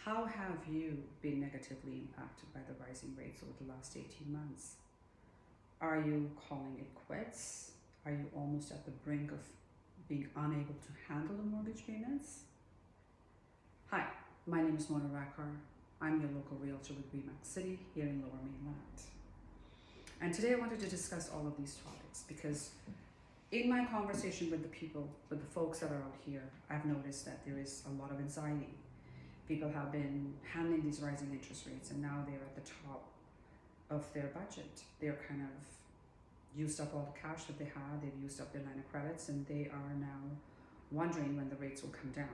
How have you been negatively impacted by the rising rates over the last 18 months? Are you calling it quits? Are you almost at the brink of being unable to handle the mortgage payments? Hi, my name is Mona Rackar. I'm your local realtor with Remax City here in Lower Mainland. And today I wanted to discuss all of these topics because in my conversation with the people, with the folks that are out here, I've noticed that there is a lot of anxiety. People have been handling these rising interest rates and now they're at the top of their budget. They're kind of used up all the cash that they had, they've used up their line of credits, and they are now wondering when the rates will come down.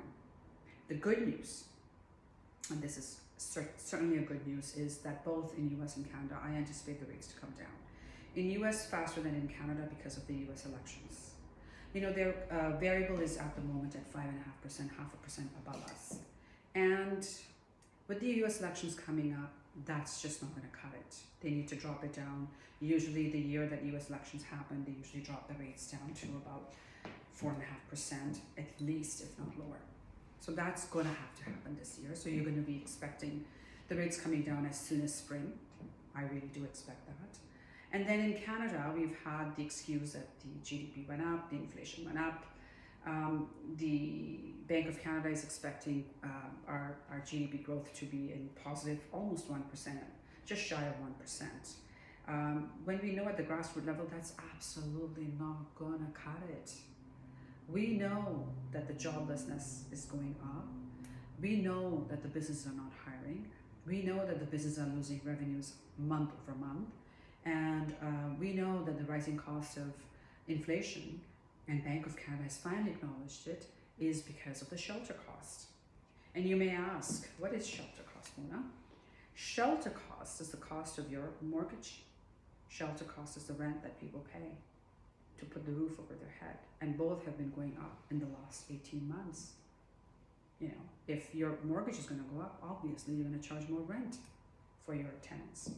The good news, and this is certainly a good news, is that both in US and Canada, I anticipate the rates to come down. In US faster than in Canada because of the US elections. You know, their variable is at the moment at 5.5%, 0.5% above us. And with the US elections coming up, that's just not going to cut it. They need to drop it down. Usually the year that US elections happen, they usually drop the rates down to about 4.5% at least, if not lower. So that's going to have to happen this year. So you're going to be expecting the rates coming down as soon as spring. I really do expect that. And then in Canada, we've had the excuse that the GDP went up, the inflation went up. The Bank of Canada is expecting our GDP growth to be in positive, almost 1%, just shy of 1%. When we know at the grassroots level, that's absolutely not gonna cut it. We know that the joblessness is going up. We know that the businesses are not hiring. We know that the businesses are losing revenues month over month. And we know that the rising cost of inflation, and Bank of Canada has finally acknowledged it, is because of the shelter cost. And you may ask, what is shelter cost, Mona? Shelter cost is the cost of your mortgage. Shelter cost is the rent that people pay to put the roof over their head. And both have been going up in the last 18 months. You know, if your mortgage is going to go up, obviously you're going to charge more rent for your tenants,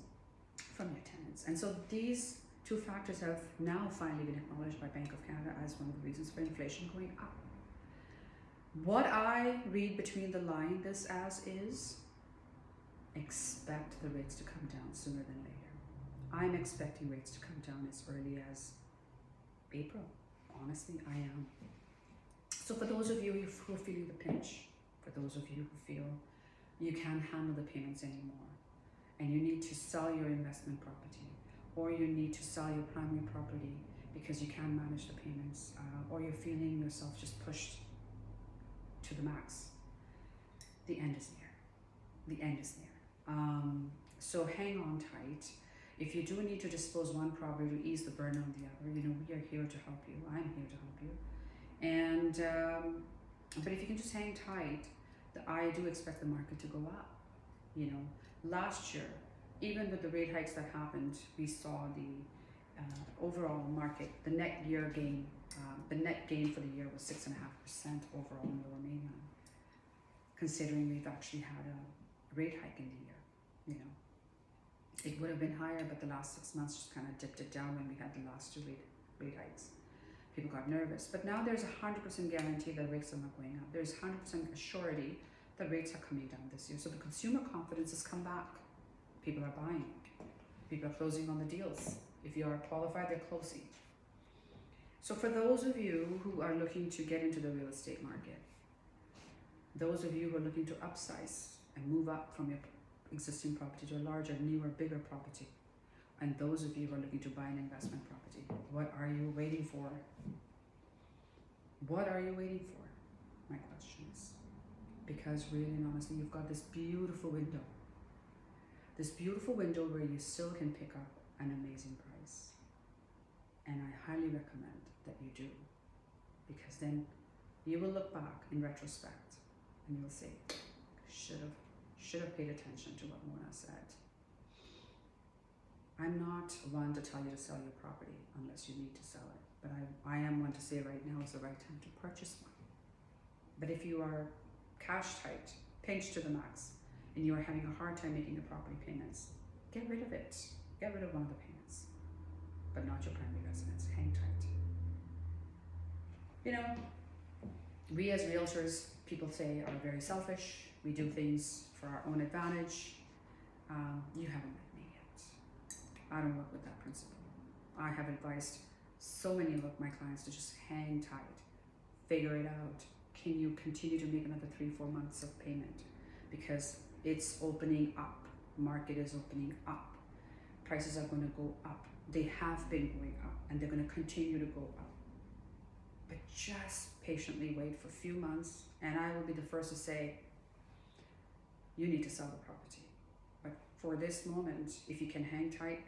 from your tenants. And so these two factors have now finally been acknowledged by Bank of Canada as one of the reasons for inflation going up. What I read between the line this as is, expect the rates to come down sooner than later. I'm expecting rates to come down as early as April. Honestly, I am. So for those of you who are feeling the pinch, for those of you who feel you can't handle the payments anymore, and you need to sell your investment property, or you need to sell your primary property because you can't manage the payments, or you're feeling yourself just pushed to the max, the end is near. The end is near. So hang on tight. If you do need to dispose one property to ease the burden on the other, you know, we are here to help you. I'm here to help you. And but if you can just hang tight, I do expect the market to go up. You know, last year, even with the rate hikes that happened, we saw the overall market, the net year gain, the net gain for the year was 6.5% overall in Lower Mainland, considering we've actually had a rate hike in the year. You know, it would have been higher, but the last 6 months just kind of dipped it down when we had the last two rate hikes. People got nervous, but now there's 100% guarantee that rates are not going up. There's 100% surety that rates are coming down this year. So the consumer confidence has come back. People are buying. People are closing on the deals. If you are qualified, they're closing. So for those of you who are looking to get into the real estate market, those of you who are looking to upsize and move up from your existing property to a larger, newer, bigger property, and those of you who are looking to buy an investment property, what are you waiting for? What are you waiting for? My question is. Because really and honestly, you've got this beautiful window. This beautiful window where you still can pick up an amazing price. And I highly recommend that you do. Because then you will look back in retrospect and you'll say, should have paid attention to what Mona said. I'm not one to tell you to sell your property unless you need to sell it. But I am one to say right now is the right time to purchase one. But if you are cash tight, pinched to the max, and you are having a hard time making the property payments, get rid of it. Get rid of one of the payments, but not your primary residence. Hang tight. You know, we as realtors, people say, are very selfish. We do things for our own advantage. You haven't met me yet. I don't work with that principle. I have advised so many of my clients to just hang tight, figure it out. Can you continue to make another 3-4 months of payment? Because it's opening up. Market is opening up. Prices are going to go up. They have been going up, and they're going to continue to go up. But just patiently wait for a few months, and I will be the first to say, you need to sell the property. But for this moment, if you can hang tight,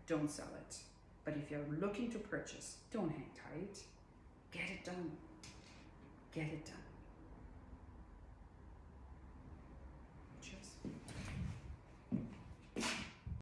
don't sell it. But if you're looking to purchase, don't hang tight. Get it done. Get it done.